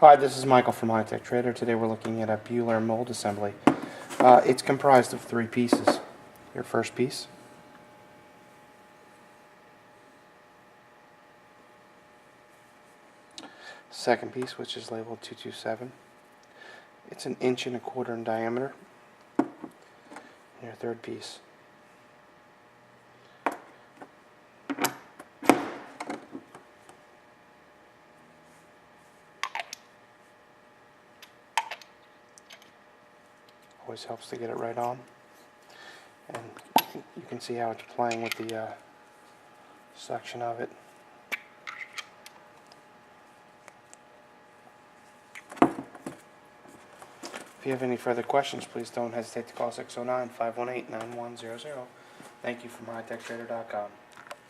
Hi, this is Michael from High Tech Trader. Today we're looking at a Buehler Mold Assembly. It's comprised of 3 pieces. Your first piece, second piece, which is labeled 227. It's 1 1/4 inch in diameter. And your third piece. Always helps to get it right on. And you can see how it's playing with the section of it. If you have any further questions, please don't hesitate to call 609-518-9100. Thank you from HighTechTrader.com.